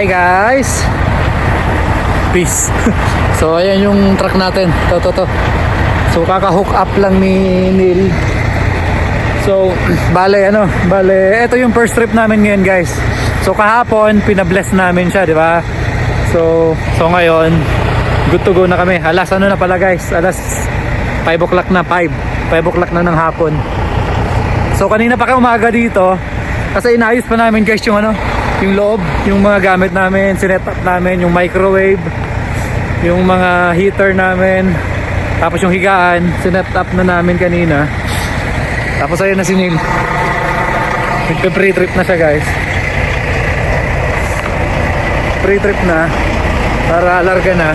Hi guys! Peace! So ayan yung truck natin. To. So kaka-hook up lang ni Neil. So bale ito yung first trip namin ngayon guys. So kahapon pinabless namin siya, di ba? So ngayon good to go na kami. Alas na pala guys? Alas 5 o'clock na, 5 o'clock na ng hapon. So kanina pa kayo umaga dito kasi inayos pa namin guys yung yung loob, yung mga gamit namin, sinet up namin, yung microwave, yung mga heater namin, tapos yung higaan, sinet up na namin kanina. Tapos ayun na si Neil, nagpe-pre-trip na siya guys. Pre-trip na para larga na.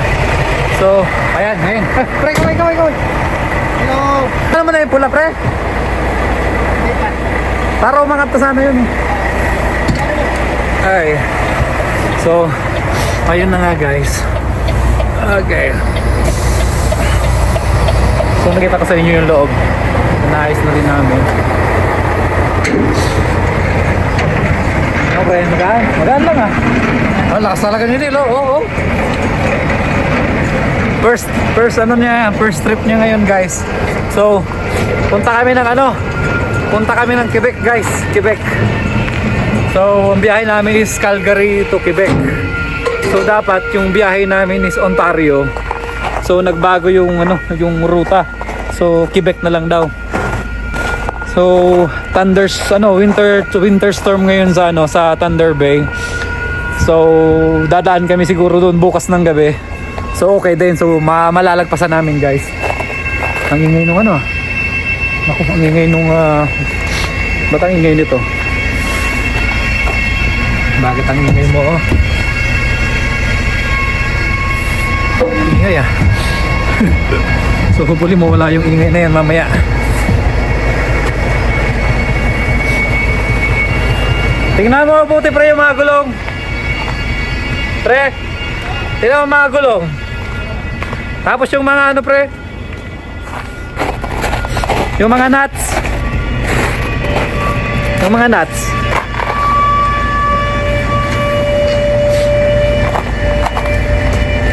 So ayan, ngayon pre, kaway. Hello. Ano mo na yung pula pre? Para umangat ka sana yun. Ay. So ayun na nga guys. Okay. So nakita ko sa inyo yung loob. Naayos na rin namin. Okay, magaan lang ah. Oh, lakas talaga nyo din, oh. First trip niya ngayon guys. So punta kami ng Quebec guys, Quebec. So ang biyahe namin is Calgary to Quebec. So dapat yung biyahe namin is Ontario. So nagbago yung ruta. So Quebec na lang daw. So winter storm ngayon sa Thunder Bay. So dadaan kami siguro doon bukas ng gabi. So okay din. So malalagpasan namin guys. Ang ingay nung Naku, ang ingay nung ba't ang ingay nito? Bakit ang ingay mo Ingay ah. So hopefully mawala yung ingay na yan mamaya. Tingnan mo mabuti pre yung mga gulong. Pre, tingnan mo mga gulong. Tapos yung mga pre, yung mga nuts. Yung mga nuts.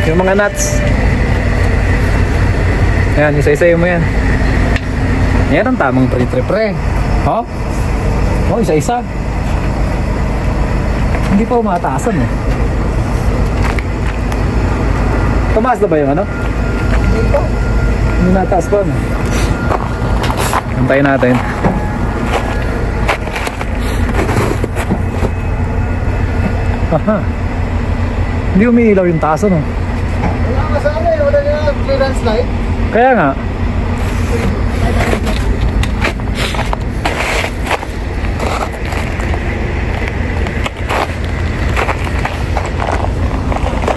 Yung mga nuts. Ayan, isa-isayo mo yan. Yan ang tamang pre-trip pre. Oh, isa-isa. Hindi pa umataasan eh. Tumaas na ba yung Hindi pa. Hindi nataas pa Antayin natin. Aha. Hindi umiilaw yung taas Wala ka sa wala na clearance light. Kaya nga.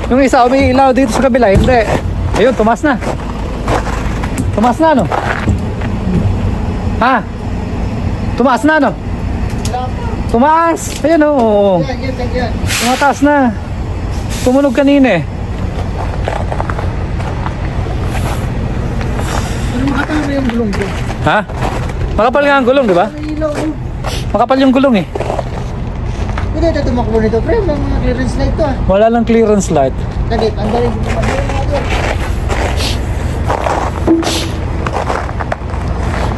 Yung isa umiilaw dito sa kabila, hindi. Ayun, tumaas na. Ha? Tumaas na Tumaas! Ayun Yan. Tumataas na. Tumunog kanina eh. Makapal na yung gulong ko. Ha? Makapal nga ang gulong, di ba? Makapal yung gulong eh. Hindi ito tumakbo nito, pre. Mga clearance light to Wala lang clearance light. Dali, andarin ko naman.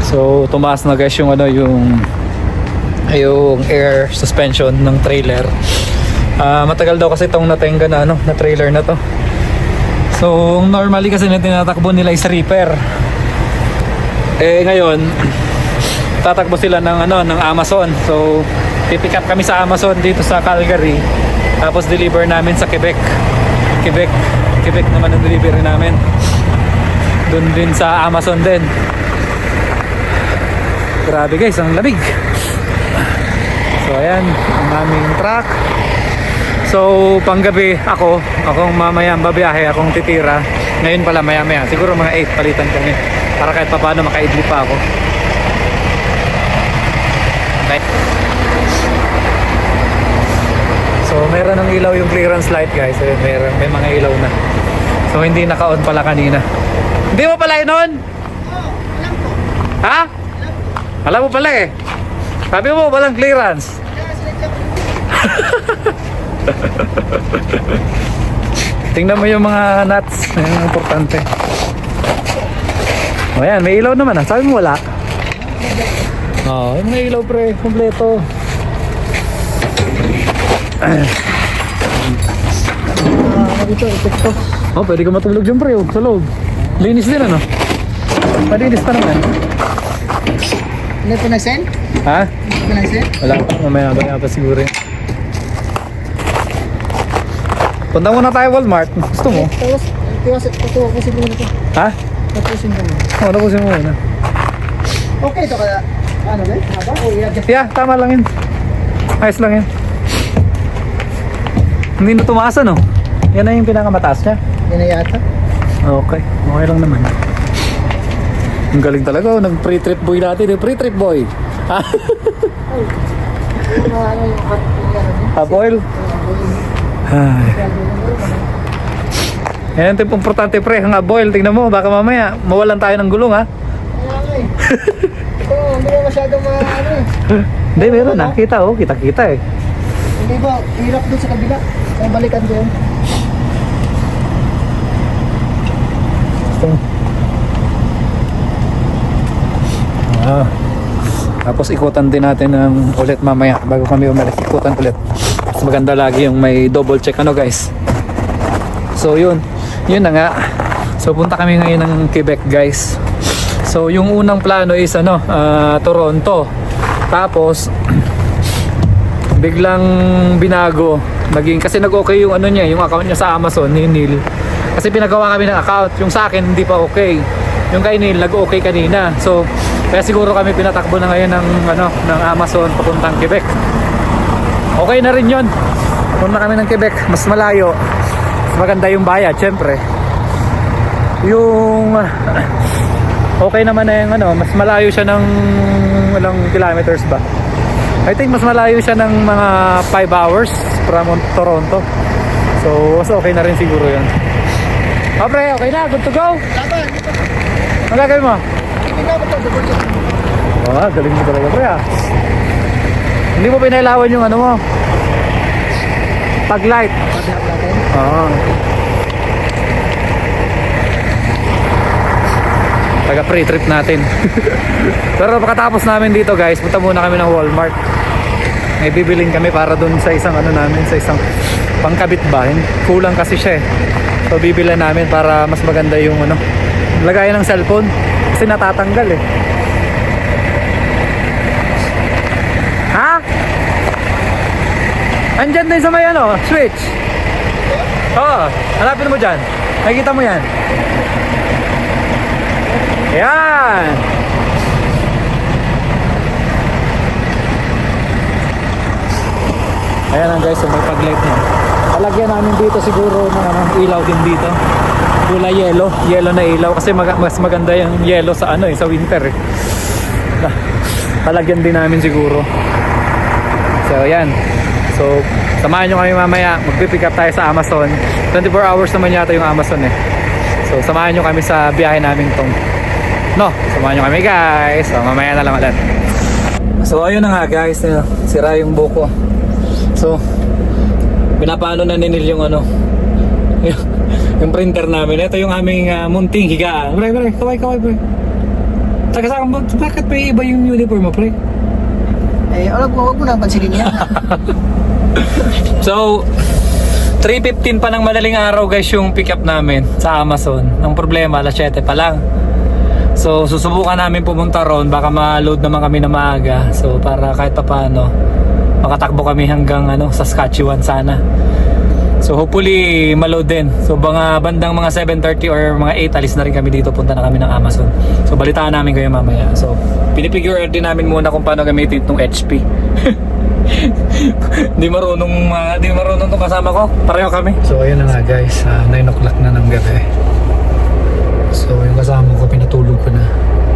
So tumaas na guys yung yung air suspension ng trailer. Matagal daw kasi itong natenga na trailer na to. So normally kasi na tinatakbo nila is repair. Ngayon tatakbo sila ng Amazon. So pipick up kami sa Amazon dito sa Calgary. Tapos deliver namin sa Quebec naman ang delivery namin. Doon din sa Amazon din. Grabe guys, ang lamig. So ayan, ang aming truck. So panggabi akong mamaya babiyahe, akong titira. Ngayon pala maya siguro mga 8 palitan kami para kahit paano makaidli pa ako. Okay. So meron ng ilaw yung clearance light guys. May mga ilaw na. So hindi naka-on pala kanina. Hindi mo pala on? Alam ko. Ha? Alam mo pala eh. Sabi mo walang clearance. Tingnan mo yung mga nuts. Yan ang importante. O yan, may ilaw naman ah. Sabi mo wala. May ilaw pre. Kompleto. Dito, ito. Pwede ka matulog dyan pre. Sa loob. Linis din ano? Malinis pa naman. Hindi pa na-send? Ha? Hindi pa na-send? Wala pa. Mamaya pa siguro yun. Punta muna tayo Walmart. Gusto mo? Tapos, tapusin ko nito. Ha? Tapusin ko muna. Tapusin mo muna. Okay, ito kaya, ano ba? Haba? O i-adjust? Yeah, tama lang yun. Ayos lang yun. Hindi na tumaas ano? Yan na yung pinakamataas niya. Yan na yata. Okay, okay lang naman. Ang galing talaga, oh. Nag-pre-trip boy natin. Pre-trip boy. Ha? Ano yung hot Half oil? Ay. Yan ang importante pre, ang aboil. Tingnan mo, baka mamaya mawalan tayo ng gulong ha. Ito, hindi ba masyadong ano eh. Hindi, meron na. Kita oh, kita eh. Hindi ba, hirap doon sa kabila. Ang balikan doon. Tapos ikutan din natin ulit mamaya bago kami umalis. Ikutan ulit. Mas maganda lagi yung may double check ano guys. So yun na nga. So punta kami ngayon ng Quebec guys. So yung unang plano is Toronto. Tapos biglang binago. Kasi nag-okay yung yung account niya sa Amazon ni Neil. Kasi pinagawa kami ng account. Yung sa akin hindi pa okay. Yung kay Neil nag-okay kanina. So kaya siguro kami pinatakbo na ngayon ng Amazon papuntang Quebec. Okay na rin 'yon. Punta kami ng Quebec, mas malayo. Mas maganda yung bayad, syempre. Yung okay naman na yung mas malayo siya ng ilang kilometers ba? I think mas malayo siya ng mga 5 hours from Toronto. So, mas okay na rin siguro 'yon. Pre, okay na, good to go. Ano gagawin mo? Galing mo talaga pre ah. Hindi mo pinailawan yung mo pag light. Taga pre-trip natin. Pero pagkatapos namin dito guys, punta muna kami ng Walmart. May bibiling kami para dun sa isang namin, sa isang pangkabit bahin. Kulang kasi siya eh. So bibilan namin para mas maganda yung lagayan ng cellphone. Kasi natatanggal eh. Ha? Andyan din sa may switch. Oo, hanapin mo dyan. Nakikita mo yan. Yan. Ayan lang guys, may pag-light na. Palagyan namin dito siguro ng ilaw din dito. Kulay yellow na ilaw kasi mas maganda yung yellow sa sa winter eh. Palagyan din namin siguro. So yan. So samahan nyo kami mamaya, magpipick up tayo sa Amazon. 24 hours naman yata yung Amazon eh. So samahan nyo kami sa biyahe namin tong samahan nyo kami guys. So mamaya na lang ulit. So ayun na nga guys, sira yung buko. So pinapaano na ninil yung yung printer namin. Ito yung aming munting higaan. Pre, kaway pre. Taga saan ba? Bakit pa iba yung uniform mo pre? Alam ko, wag mo nang pansinin yan. So 3:15 pa ng madaling araw guys yung pick up namin sa Amazon. Ang problema, alas 7 pa lang. So susubukan namin pumunta ron. Baka ma-load naman kami na maaga. So para kahit pa paano makatakbo kami hanggang Saskatchewan sana. So hopefully ma-load din. So bandang mga 7:30 or mga 8 alis na rin kami dito, punta na kami ng Amazon. So balitaan namin kayo mamaya. So pinipigure din namin muna kung paano gamitin itong HP. Di marunong tong kasama ko. Pareho kami. So ayun na nga guys, 9 o'clock na ng gabi. So yung kasama ko pinatulog ko na.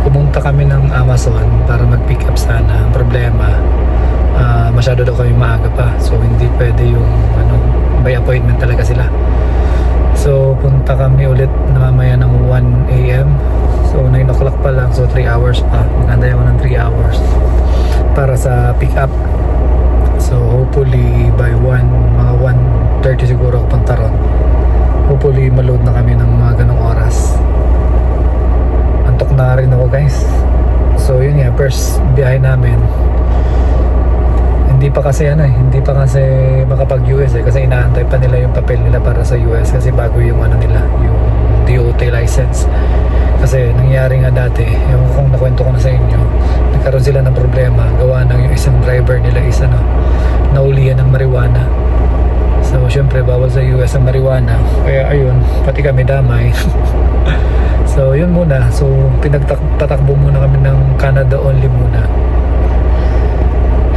Pumunta kami ng Amazon para mag-pick up sana. Ang problema, masyado daw kami maaga pa. So hindi pwede yung by appointment talaga sila. So punta kami ulit na mamaya ng 1 AM. So 9 o'clock pa lang, so 3 hours pa. Maganda yung ng 3 hours para sa pick up. So So hopefully by mga 1:30 siguro ako punta ron. Hopefully maload na kami ng mga ganong oras. Antok na rin ako guys. So yun nga, first biyahe namin. Hindi pa kasi makapag-US kasi inaantay pa nila yung papel nila para sa US kasi bago yung nila, yung DOT license. Kasi nangyari nga dati, yung kung nakwento ko na sa inyo, nagkaroon sila ng problema gawa ng yung isang driver nila is naulihan ng marijuana. So syempre bawal sa US ang marijuana, kaya ayun, pati kami damay. So yun muna, so tatakbo muna kami ng Canada only muna.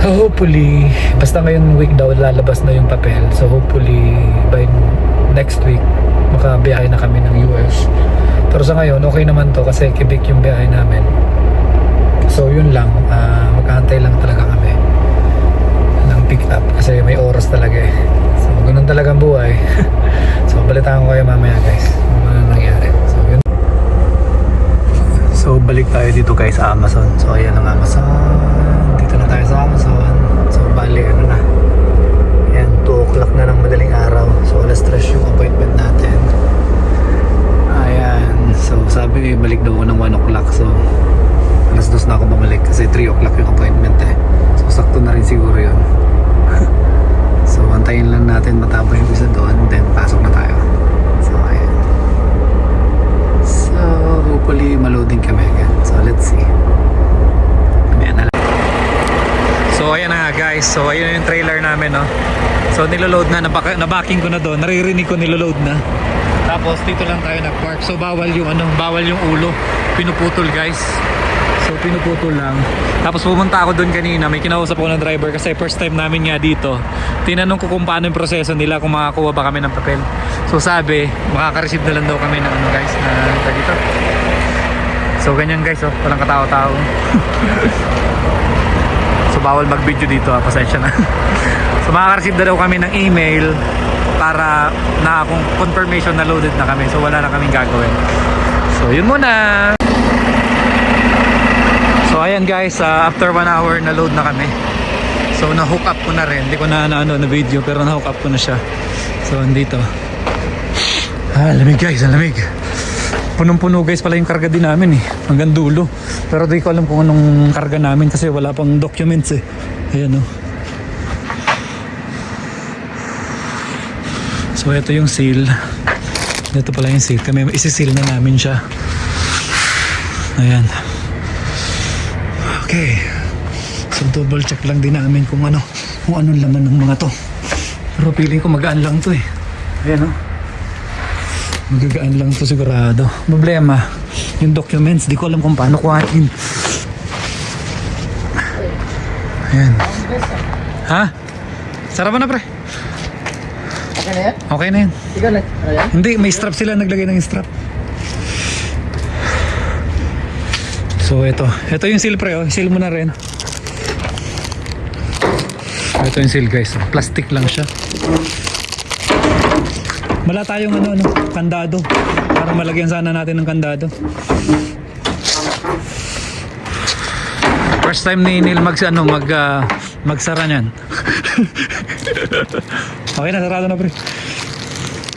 Hopefully, basta ngayon week daw lalabas na yung papel. So hopefully by next week makabiyahe na kami ng US. Pero sa ngayon okay naman to kasi Quebec yung biyahe namin. So yun lang, mag-aantay lang talaga kami ng pick up kasi may oras talaga eh. So ganun talaga ang buhay. So balitaan ko kayo mamaya guys kung ano nangyari. So yun. So balik tayo dito guys sa Amazon. So ayan ang Amazon. Dito na tayo sa Amazon. So bali na. Ayan, 2 o'clock na ng madaling araw. So alas 3 yung appointment natin. Ayan. So sabi balik daw ako ng 1 o'clock. So alas 2 na ako bumalik kasi 3 o'clock yung appointment eh. So sakto na rin siguro yun. So antayin lang natin matapos yung isa doon. Then pasok na tayo. So ayan. So hopefully maloading kami agad. So let's see. Ayan na lang. So ayan na nga guys. So ayun yung trailer namin no. So niloload na. Nabacking ko na doon. Naririnig ko niloload na. Tapos dito lang tayo nag-park. So bawal yung ulo. Pinuputol guys. So pinuputol lang. Tapos pumunta ako doon kanina. May kinausap ko ng driver kasi first time namin nga dito. Tinanong ko kung paano yung proseso nila, kung makakuha ba kami ng papel. So sabi, makaka-receive na lang daw kami ng guys na dito. So ganyan guys, walang katao-tao. So bawal mag-video dito, pasensya na. So makaka-receive na daw kami ng email para na kung confirmation na loaded na kami. So wala na kaming gagawin. So yun muna. So ayan guys, after 1 hour na load na kami. So na-hook up ko na rin. Hindi ko na video pero na-hook up ko na siya. So andito. Lamig guys, ang lamig. Punong-puno guys pala yung karga din namin eh. Hanggang dulo. Pero di ko alam kung anong karga namin kasi wala pang documents eh. Ayan oh. So ito yung seal. Ito pala yung seal. Kami isi-seal na namin siya. Ayan. Okay. So double check lang din namin kung anong laman ng mga to. Pero feeling ko magaan lang to eh. Ayan o. Magagaan lang to sigurado. Problema, yung documents, di ko alam kung paano kuhain. Ayan. Ha? Sarap na pre. Okay na yan? Okay na yan. Ikaw na. Ayan? Hindi, may strap sila, naglagay ng strap. So ito yung seal pre oh. Seal mo na rin. Ito yung seal guys. Plastic lang siya. Wala tayong kandado. Para malagyan sana natin ng kandado. First time ni Neil magsara niyan. Okay na, sarado na pre.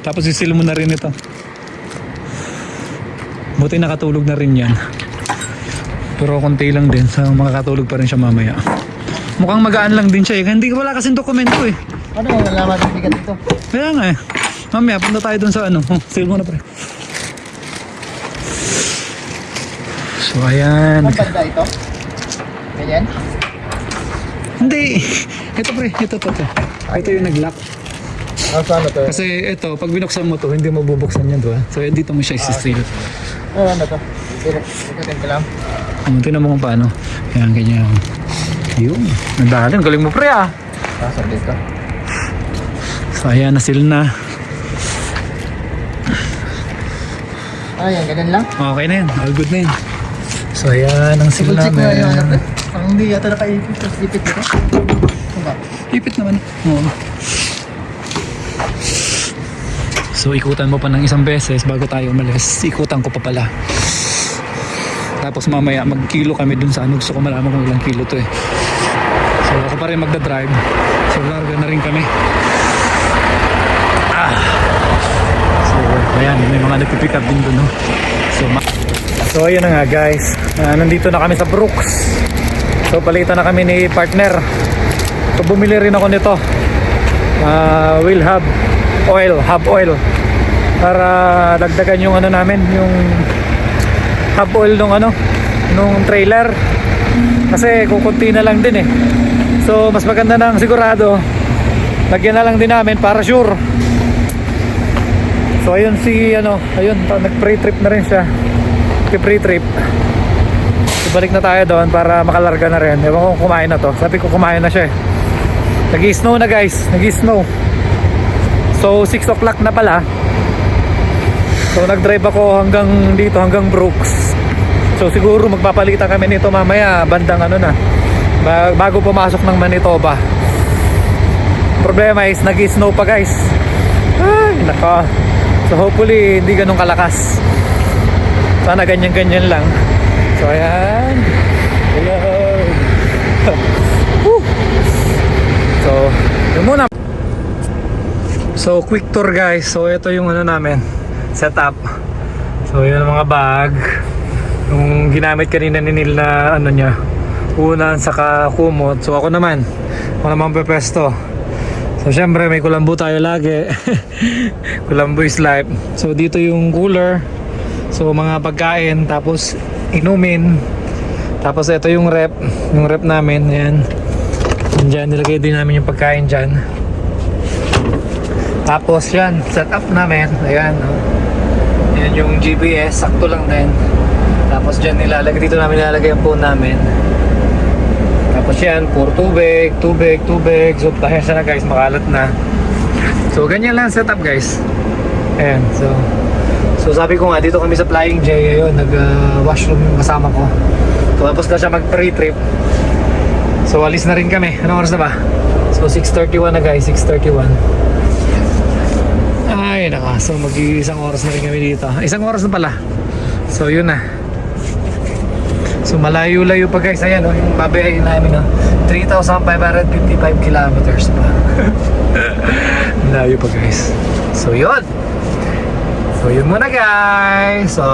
Tapos i-seal mo na rin ito. Buti nakatulog na rin yan. Pero konti lang din. So makakatulog pa rin siya mamaya. Mukhang magaan lang din siya eh. Hindi wala kasing dokumento eh. Ano yung nalaman ng bigat ito? Kaya nga eh. Mamaya punta tayo dun sa seal mo na pre. So ayan. Ang banda ito? Ganyan? Hindi. Ito pre. Ito. Ito yung nag-lock. Ano to? Kasi ito, pag binuksan mo to, hindi mabubuksan yan, diba? So dito mo siya isi-seal. Ano to? Ikatin ko lang. Tingnan mo kung paano. Yan, ganyan. Yun. Nagdahalin. Galing mo pre ah. Pasok dito. So ayan, na-seal na. Ayan, ganun lang. Okay na yan. All good na yan. So ayan, ang seal Double check mo yung namin. Ang hindi yata nakaipit. Ipit dito. Ano ba? Ipit naman. Oo. So ikutan mo pa ng isang beses bago tayo umalis. Ikutan ko pa pala. Tapos mamaya magkilo kami dun sa gusto ko malaman kung ilang kilo to eh. So ako pa rin magdadrive. So larga na rin kami. So ayan, may mga nagpipick up din doon, no? So ayun na nga guys, nandito na kami sa Brooks. So palitan na kami ni partner. So bumili rin ako nito, Will Hub Oil, para dagdagan yung ano namin, yung hub oil nung trailer, kasi kukunti na lang din eh. So mas maganda nang sigurado, lagyan na lang din namin para sure. So ayun nag pre-trip na rin siya. Pre-trip. So balik na tayo doon para makalarga na rin. Ewan ko kung kumain na to. Sabi ko kumain na siya eh. Nag-i-snow na guys, nag-i-snow. So 6 o'clock na pala. So nag-drive ako hanggang dito, hanggang Brooks. So siguro magpapalitan kami nito mamaya bandang bago pumasok ng Manitoba. Problema is nag-i-snow pa guys. Ay nako. So hopefully hindi ganun kalakas. Sana ganyan-ganyan lang. So ayan. Hello. So yun muna. So quick tour guys. So ito yung namin, setup. So yun ang mga bag. Yung ginamit kanina ni Neil na niya, unan saka kumot. So ako naman pepesto. So syempre may kulambo tayo lagi. Kulambo is life. So dito yung cooler. So mga pagkain, tapos inumin. Tapos ito yung rep namin. Ayan. Diyan nilagay din namin yung pagkain dyan. Tapos yan, setup namin. Ayan, yan yung GPS, sakto lang din. Tapos dyan dito namin nilalagay ang phone namin. Tapos yan, puro tubig. So pasensya na guys, makalat na. So ganyan lang setup guys. Ayan, so sabi ko nga, dito kami sa Flying J. Ayun, nag-washroom yung kasama ko. So tapos na siya mag-pre-trip. So alis na rin kami. Anong oras na ba? So 6:31 na guys, 6:31. Ay naka, so mag-isang oras na rin kami dito. Isang oras na pala. So yun na. So malayo-layo pa guys. Ayan yung babayahin namin 3,555 kilometers pa. Malayo pa guys. So yun. So yun muna guys. So